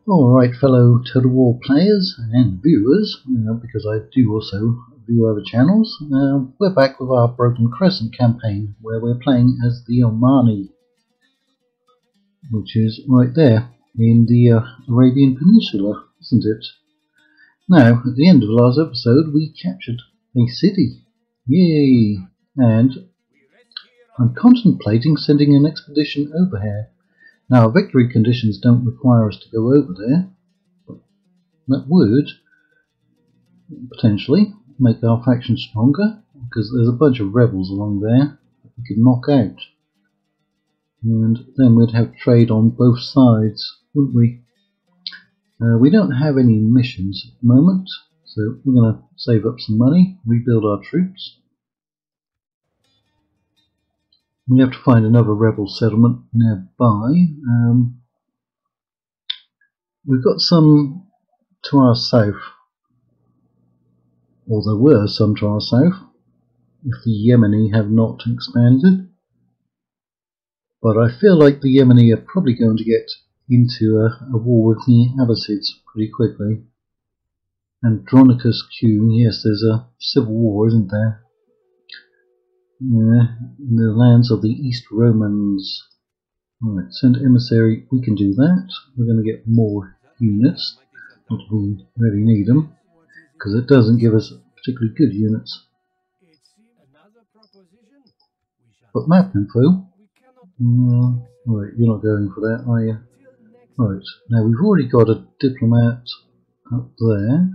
Alright, fellow Total War players and viewers, because I do also view other channels, we're back with our Broken Crescent campaign, where we're playing as the Omani, which is right there in the Arabian Peninsula, isn't it? Now, at the end of the last episode, we captured a city. Yay! And I'm contemplating sending an expedition over here. Now, victory conditions don't require us to go over there, but that would potentially make our faction stronger, because there's a bunch of rebels along there that we could knock out. And then we'd have trade on both sides, wouldn't we? We don't have any missions at the moment, so we're going to save up some money, rebuild our troops. We have to find another rebel settlement nearby. We've got some to our south, or there were some to our south, if the Yemeni have not expanded. But I feel like the Yemeni are probably going to get into a war with the Abbasids pretty quickly. Andronicus Q, yes, there's a civil war, isn't there? In the lands of the East Romans. Right, send emissary, we can do that. We're going to get more units, not that we really need them, because it doesn't give us particularly good units. But map info, right, you're not going for that, are you? Right, now we've already got a diplomat up there.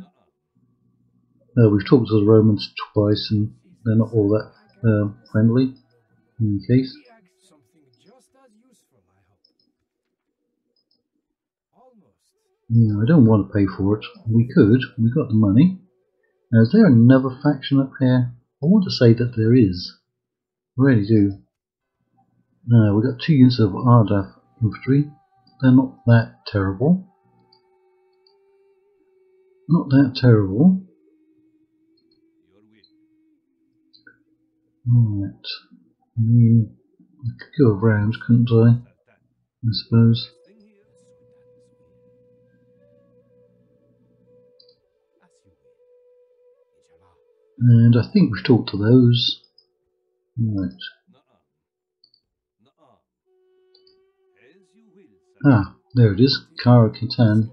We've talked to the Romans twice and they're not all that friendly in any case. Yeah, I don't want to pay for it. We could, we've got the money. Now, is there another faction up here? I want to say that there is. I really do. No, we've got 2 units of Ardaf infantry. They're not that terrible. Not that terrible. Right. I mean, I could go around, couldn't I suppose. And I think we've talked to those. Right. Ah, there it is. Kara Kitan.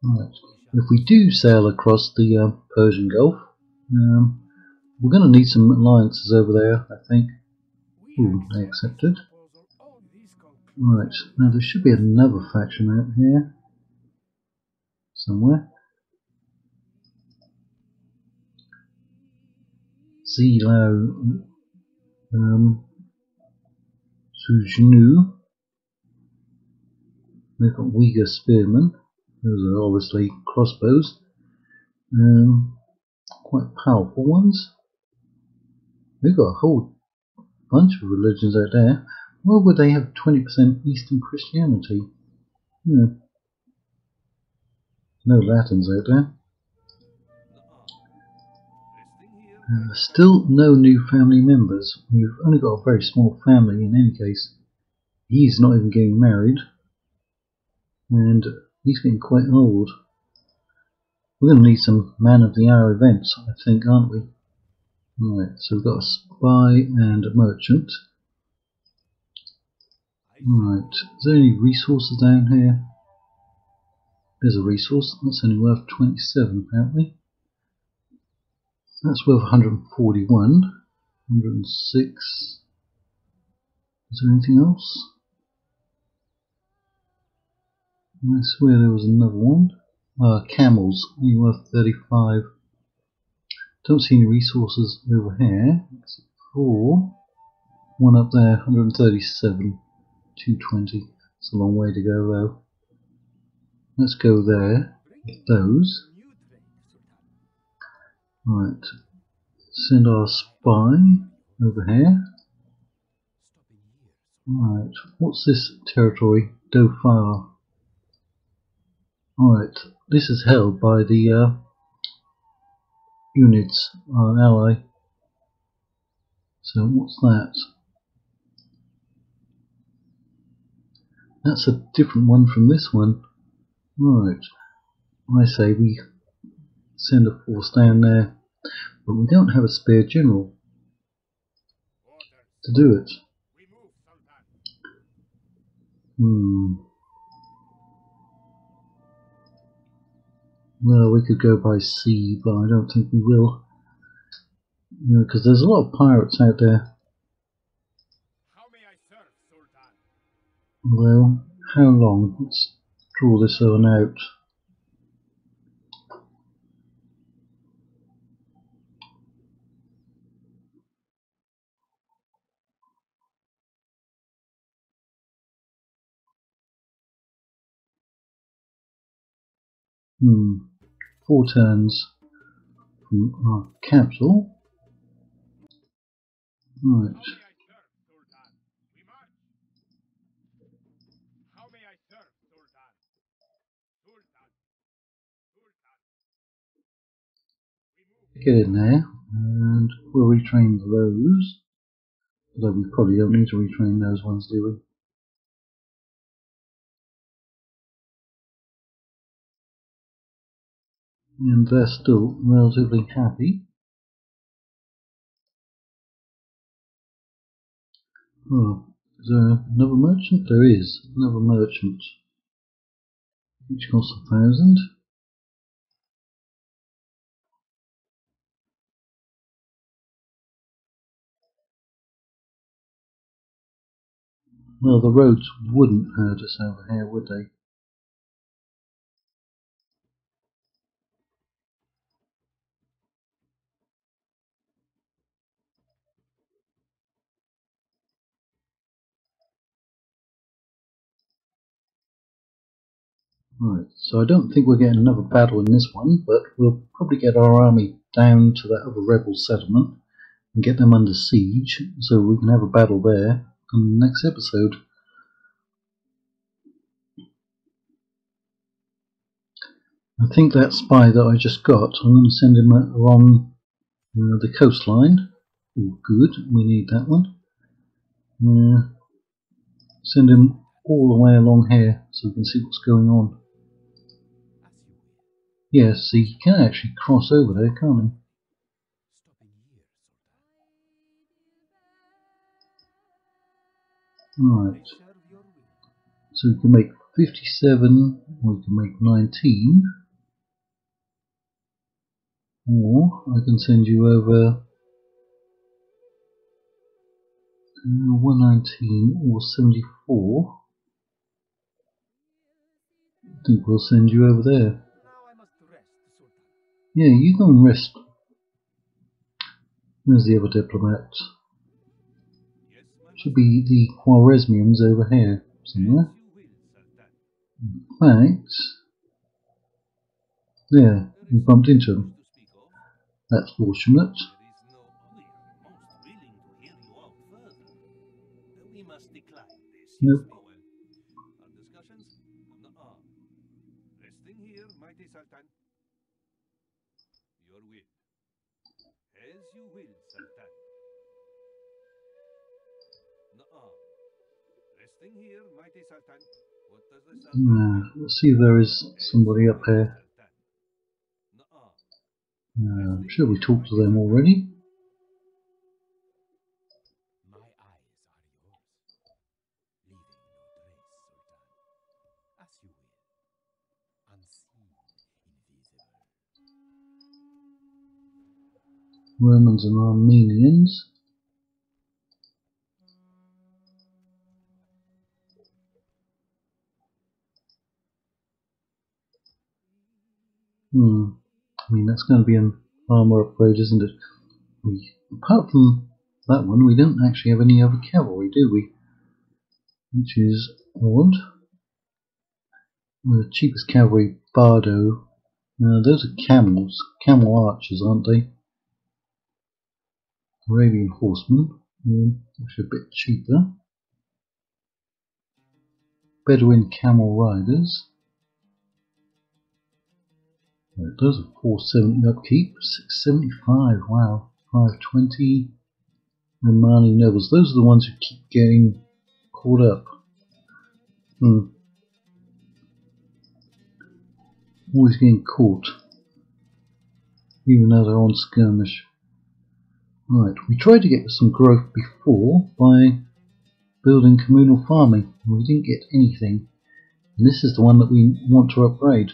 Right. If we do sail across the Persian Gulf, we're going to need some alliances over there, I think. Ooh, they accepted. Right, now there should be another faction out here somewhere. Zilao Sujnu. They've got Uyghur spearmen. Those are obviously crossbows. Quite powerful ones. They've got a whole bunch of religions out there. Why would they have 20% Eastern Christianity? Yeah. No Latins out there. Still no new family members. We've only got a very small family in any case. He's not even getting married. And he's getting quite old. We're going to need some man of the hour events, I think, aren't we? Right, so we've got a spy and a merchant. Right, is there any resources down here? There's a resource, that's only worth 27 apparently. That's worth 141, 106. Is there anything else? I swear there was another one. Camels, only worth 35. Don't see any resources over here, except for one up there, 137, 220. It's a long way to go though. Let's go there with those. Right, send our spy over here. Right, what's this territory? Dhofar. Alright, this is held by the Unids, our ally. So what's that? That's a different one from this one. Right. I say we send a force down there, but we don't have a spare general to do it. Well, we could go by sea, but I don't think we will. Because there's a lot of pirates out there. Well, how long? Let's draw this one out. Hmm. 4 turns from our capital. Right. Get in there, and we'll retrain those. Although we probably don't need to retrain those ones, do we? And they're still relatively happy. Oh, is there another merchant? There is another merchant, which costs 1,000. Well, the roads wouldn't hurt us over here, would they? Right, so I don't think we're getting another battle in this one, but we'll probably get our army down to that other rebel settlement and get them under siege, so we can have a battle there in the next episode. I think that spy that I just got, I'm going to send him along the coastline. Oh, good, we need that one. Send him all the way along here so we can see what's going on. Yes, see, he can actually cross over there, can't he? Right. So we can make 57, or we can make 19. Or I can send you over 119 or 74. I think we'll send you over there. Yeah, you go and rest. Where's the other diplomat? Should be the Khwarezmians over here somewhere. In fact, there, we bumped into them. That's fortunate. Nope. Let's see if there is somebody up here. I'm sure we talked to them already. Romans and Armenians. I mean, that's going to be an armour upgrade, isn't it? Apart from that one, we don't actually have any other cavalry, do we? Which is odd. The cheapest cavalry, Bardo. Those are camels. Camel archers, aren't they? Arabian horsemen. Actually a bit cheaper. Bedouin camel riders. Those are 470 upkeep, 675, wow, 520. Romani nobles, those are the ones who keep getting caught up. Always getting caught, even though they're on skirmish. Right, we tried to get some growth before by building communal farming, and we didn't get anything. And this is the one that we want to upgrade,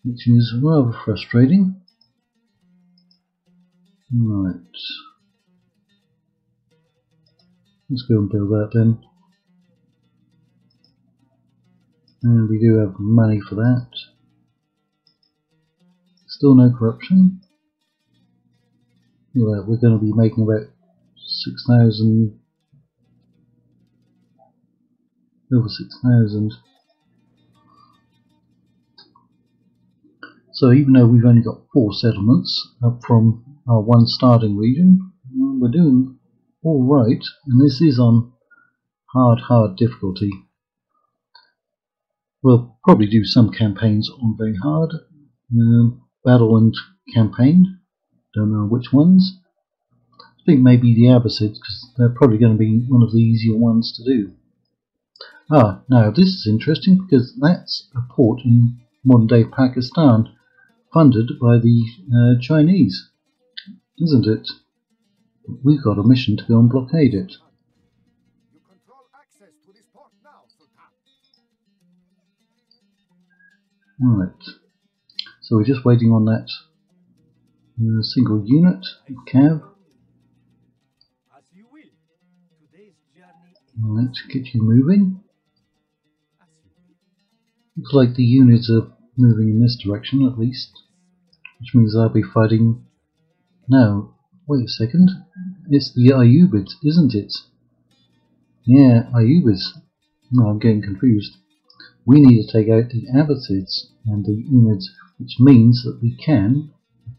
which is rather frustrating. Right, let's go and build that then. And we do have money for that. Still no corruption. Well, we're going to be making about 6,000, over 6,000. So even though we've only got 4 settlements up from our 1 starting region, we're doing alright, and this is on hard difficulty. We'll probably do some campaigns on very hard, battle and campaign, don't know which ones. I think maybe the Abbasids, because they're probably going to be one of the easier ones to do. Ah, now this is interesting because that's a port in modern day Pakistan, funded by the Chinese, isn't it? We've got a mission to go and blockade it. You control access to this port now, Sultan. Right, so we're just waiting on that single unit, Cav. As you will. Today's journey. Right, get you moving. Looks like the units are moving in this direction at least, which means I'll be fighting. No, wait a second. It's the Ayyubids, isn't it? Yeah, Ayyubids. No, I'm getting confused. We need to take out the Abbasids and the Umids, which means that we can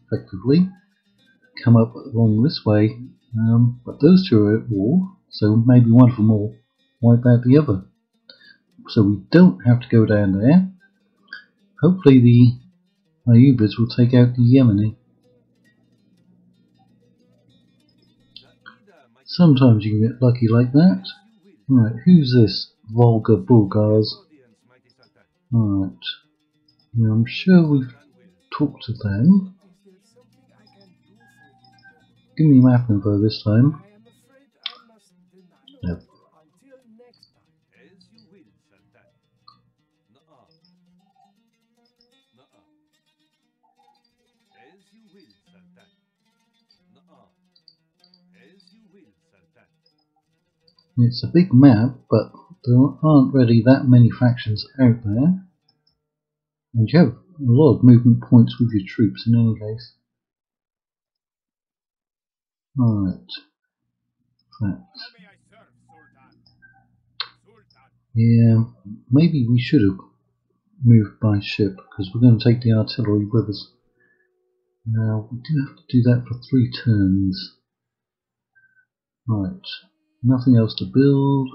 effectively come up along this way. But those two are at war, so maybe one of them will wipe out the other. So we don't have to go down there. Hopefully the Ayyubids will take out the Yemeni. Sometimes you can get lucky like that. Right, who's this? Volga Bulgars. Right. Yeah, I'm sure we've talked to them. Give me map info this time. Yep. It's a big map, but there aren't really that many factions out there. And you have a lot of movement points with your troops in any case. Right. Yeah, maybe we should have moved by ship, because we're going to take the artillery with us. Now, we do have to do that for 3 turns. Right. Nothing else to build.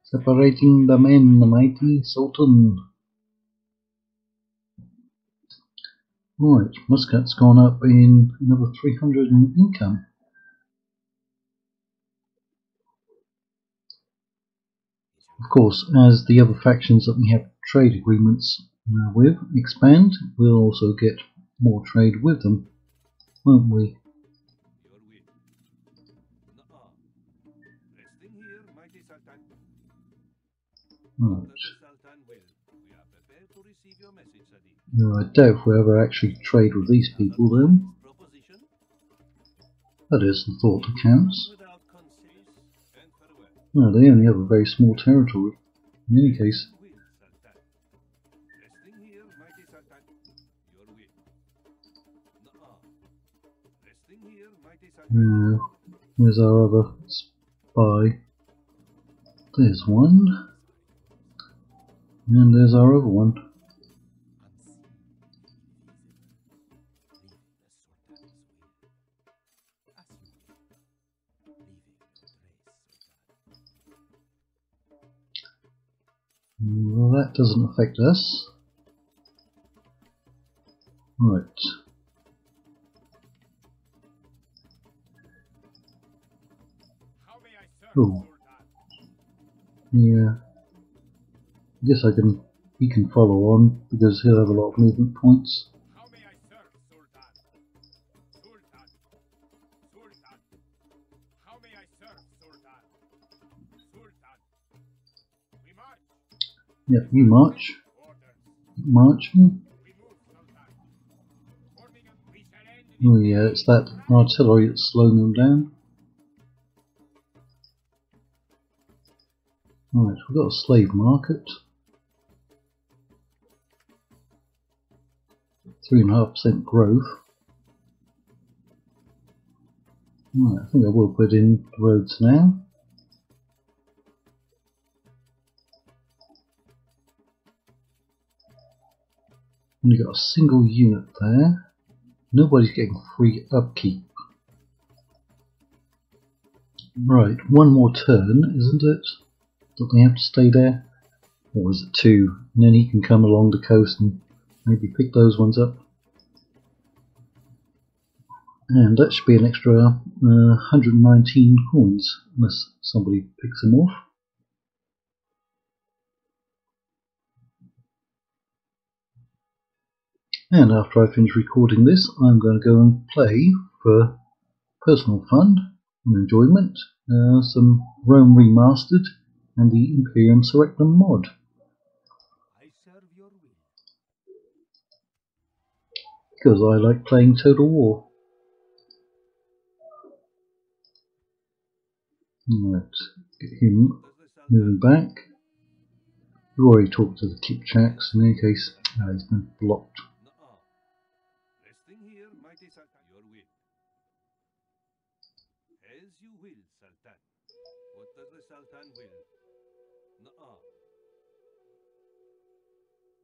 Separating the men, the mighty Sultan. Right, Muscat's gone up in another 300 in income. Of course, as the other factions that we have trade agreements with expand, we'll also get more trade with them, won't we? Right. No, I doubt if we'll ever actually trade with these people then. That is the thought that counts. No, they only have a very small territory. In any case. Now, where's our other spy? There's one. And there's our other one. Well, that doesn't affect us. Right. How may I serve, Oh, yeah. I guess he can follow on because he'll have a lot of movement points. How may I serve, Sultan? Sultan. Sultan. How may I serve, Sultan? Sultan. We march. Yep, you march. Orders. March. We move, Sultan. Forming up, we shall end this Oh yeah, it's that artillery that's slowing them down. Right, we've got a slave market. 3.5% growth. Right, I think I will put in the roads now. Only got a single unit there. Nobody's getting free upkeep. Right, one more turn, isn't it? Don't they have to stay there? Or is it 2? And then he can come along the coast and maybe pick those ones up. And that should be an extra 119 coins, unless somebody picks them off. And after I finish recording this, I'm going to go and play for personal fun and enjoyment some Rome Remastered and the Imperium Surrectum mod. I serve your will. Because I like playing Total War. Right, get him moving back. We've already talked to the Kipchaks, in any case, he's been blocked. Resting here, mighty Sultan. Your will. As you will, Sultan. What does the Sultan will?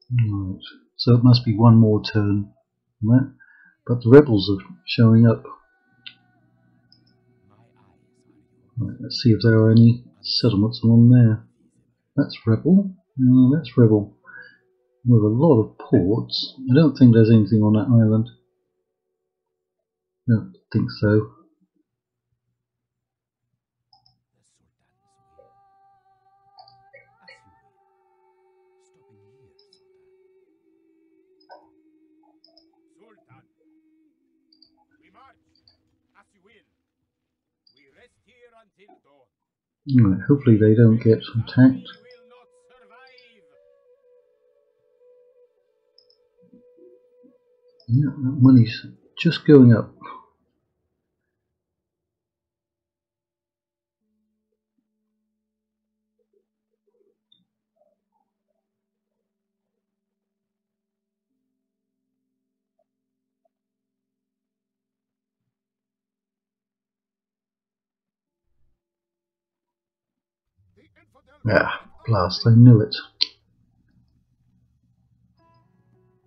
Right, so it must be one more turn on that. But the rebels are showing up. Right, let's see if there are any settlements along there. That's rebel. No, that's rebel. With a lot of ports. I don't think there's anything on that island. Don't think so. Sultan. We march. As you will. We rest here until dawn. Right, hopefully they don't get attacked. We will not survive. Yeah, that money's just going up. The infidel. Ah, blast, I knew it.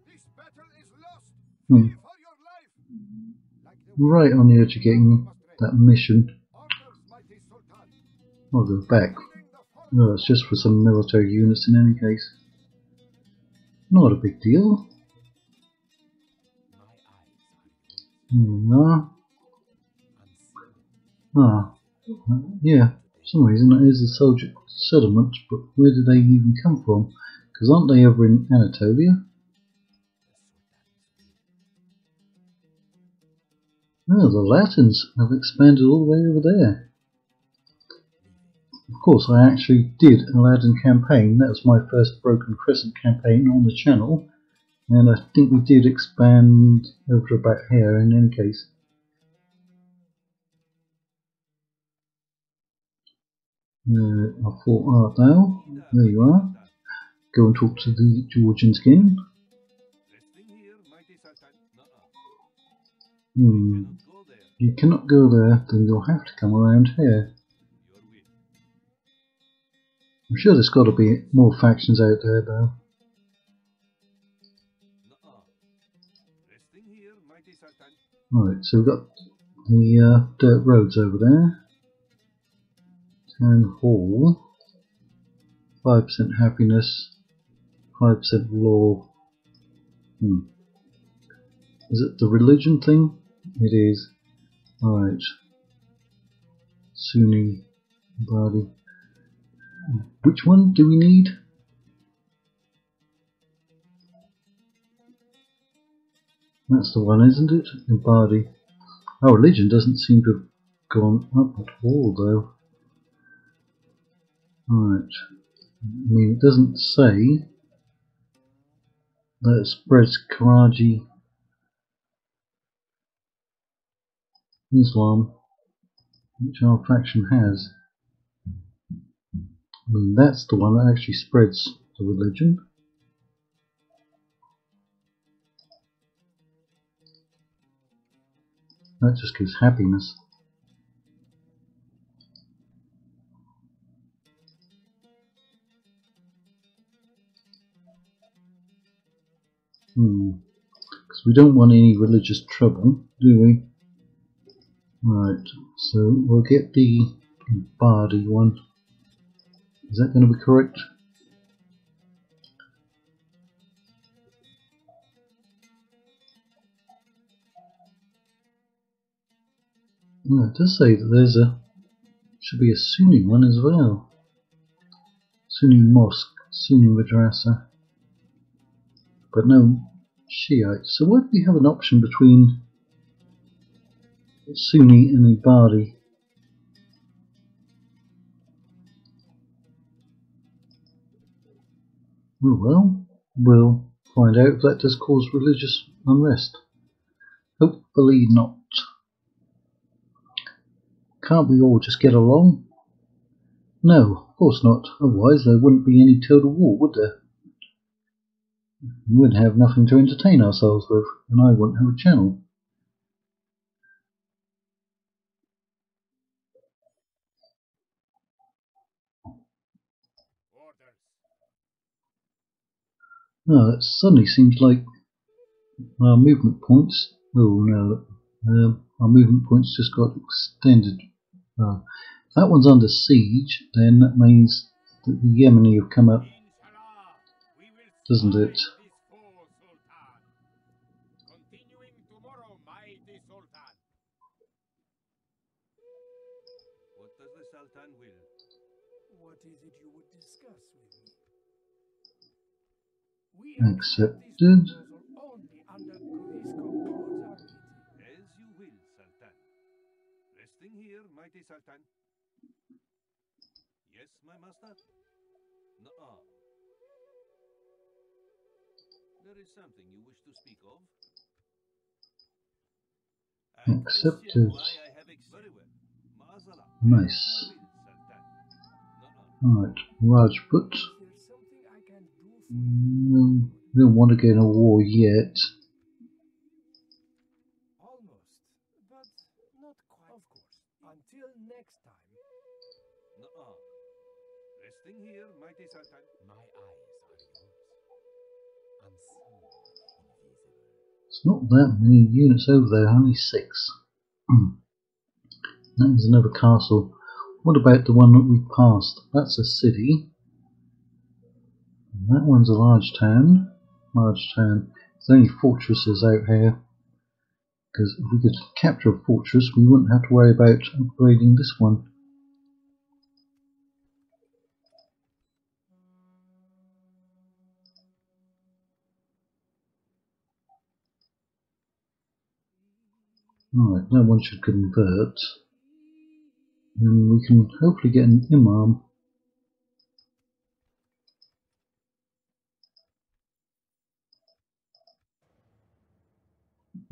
This battle is lost. Hmm. Flee for your life. Like the Right on the edge of getting that mission. orders, mighty Sultan. I'll go back. Leading the force. No, it's just for some military units in any case. Not a big deal. No. Ah, yeah. For some reason that is a soldier settlement, but where do they even come from? Because aren't they over in Anatolia? No, the Latins have expanded all the way over there. Of course, I actually did a Latin campaign. That was my first Broken Crescent campaign on the channel, and I think we did expand over to about here in any case. I thought, now, there you are. Go and talk to the Georgians again. You cannot go there, then you'll have to come around here. I'm sure there's got to be more factions out there though. Right, so we've got the dirt roads over there. Town Hall. 5% happiness. 5% law. Is it the religion thing? It is. Right. Sunni. Body. Which one do we need? That's the one, isn't it? Body. Our religion doesn't seem to have gone up at all, though. Right. I mean, it doesn't say that it spreads Karaji Islam, which our faction has. I mean, that's the one that actually spreads the religion. That just gives happiness. Because we don't want any religious trouble, do we? Right, so we'll get the Bardi one. Is that going to be correct? No, it does say that there's should be a Sunni one as well. Sunni mosque, Sunni madrasa, but no Shiite. So why do we have an option between Sunni and Ibadi? Oh well, we'll find out if that does cause religious unrest. Hopefully not. Can't we all just get along? No, of course not. Otherwise there wouldn't be any total war, would there? We wouldn't have nothing to entertain ourselves with, and I wouldn't have a channel. Orders. No, it suddenly seems like our movement points. Oh no, our movement points just got extended. If that one's under siege, then that means that the Yemeni have come up, Inshallah, we will doesn't smite it? this foe, Sultan. Continuing tomorrow, mighty Sultan. What does the Sultan will? What is it you would discuss with me? We accept this Accepted. proposal only under this concludes our meeting. As you will, Sultan. Resting here, mighty Sultan. Yes, my master? Nuh-uh. There is something you wish to speak of? I Accepted. question why I have very well. Ma'azala. Nice. As you will, Sultan. Nuh-uh. Alright, Rajput. Is there something I can do for you? We don't want to get in a war yet. Almost, but not quite. Of course. Until next time. Nuh-uh. Resting here, mighty Sultan. My eyes are yours. Unseen, invisible. It's not that many units over there, only 6. That is another castle. What about the one that we passed? That's a city. And that one's a large town. Large town. There's only fortresses out here. Because if we could capture a fortress, we wouldn't have to worry about upgrading this one. Alright, that one should convert. And we can hopefully get an imam.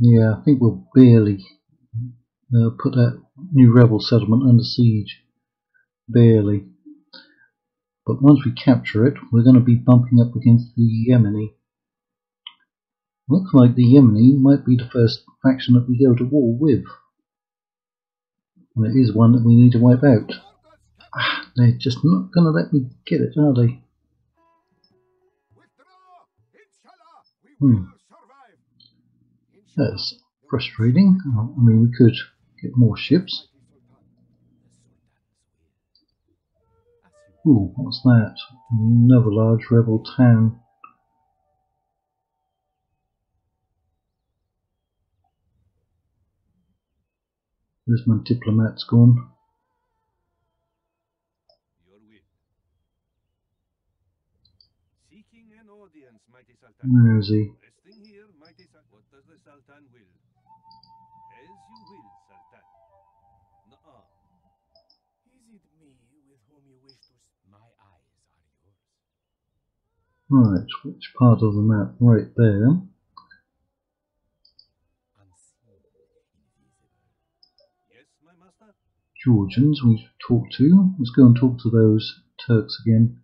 Yeah, I think we'll barely put that new rebel settlement under siege. Barely. But once we capture it, we're going to be bumping up against the Yemeni. Looks like the Yemeni might be the first faction that we go to war with. And it is one that we need to wipe out. Ah, they're just not going to let me get it, are they? Withdraw! Inshallah, we will survive. Inshallah, That's frustrating. I mean, we could get more ships. Ooh, what's that? Another large rebel town. Where's my diplomat's gone? mighty Sultan. Where is he? Resting here, mighty Sultan. What does the Sultan will? As you will, Sultan. Nuh-uh. Is it me with whom you wish to My eyes are yours. Right, which part of the map? Right there. Unseen, invisible. Yes, my master. Georgians we've talked to. Let's go and talk to those Turks again.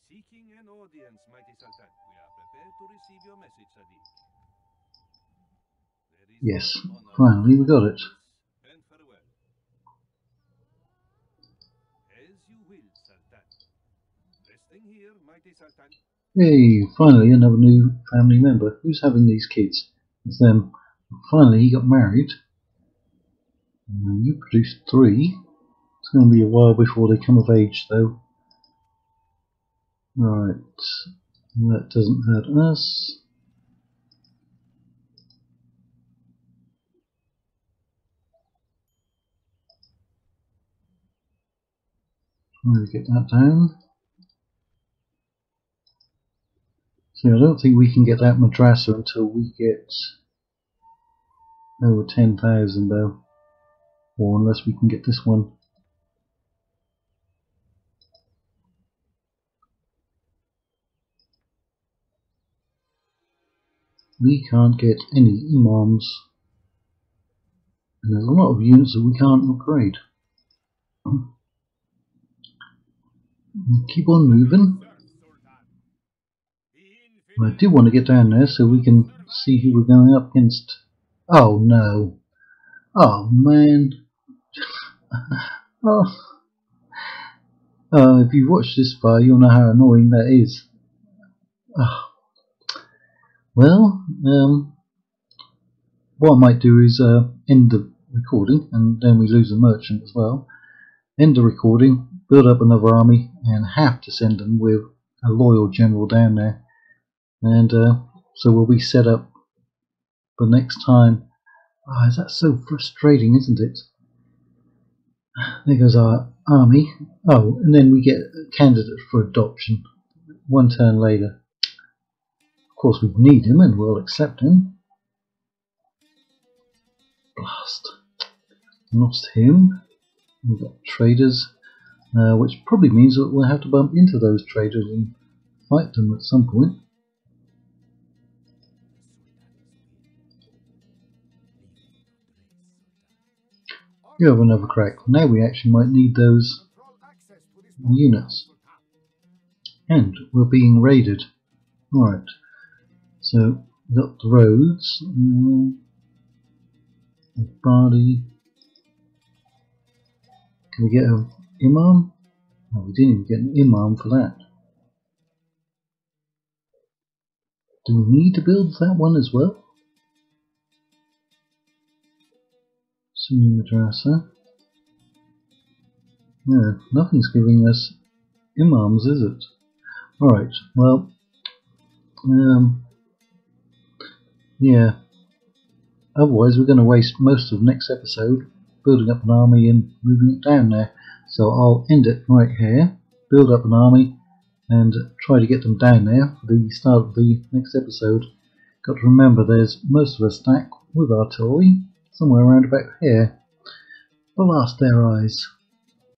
Seeking an audience, mighty Sultan. We are prepared to receive your message, Sadiq. There is Yes, honor finally we got it. and farewell. As you will, Sultan. Resting here, mighty Sultan. Hey, finally another new family member. Who's having these kids? It's them. Finally he got married. You produced 3. It's going to be a while before they come of age though. Right, that doesn't hurt us. Try to get that down. See, I don't think we can get that madrasa until we get over 10,000 though. Or unless we can get this one. We can't get any imams. And there's a lot of units that we can't upgrade. Keep on moving. I do want to get down there so we can see who we're going up against. Oh no. Oh man. Oh. If you've watched this far, you'll know how annoying that is. Oh. Well, what I might do is end the recording, and then we lose the merchant as well. End the recording, build up another army, and have to send them with a loyal general down there. And so we'll be set up for next time. Oh, is that so frustrating, isn't it? There goes our army. Oh, and then we get a candidate for adoption 1 turn later. Of course we need him and we'll accept him. Blast. Lost him. We've got traders, which probably means that we'll have to bump into those traders and fight them at some point. You have another crack. Now we actually might need those units. And we're being raided. Alright. So, we've got the roads. Body. Can we get an imam? Oh, we didn't even get an imam for that. Do we need to build that one as well? Sunni Madrasa. No, nothing's giving us imams, is it? Alright, well, yeah. Otherwise we're going to waste most of next episode building up an army and moving it down there. So I'll end it right here, build up an army and try to get them down there for the start of the next episode. Got to remember there's most of a stack with artillery somewhere around about here. Blast their eyes.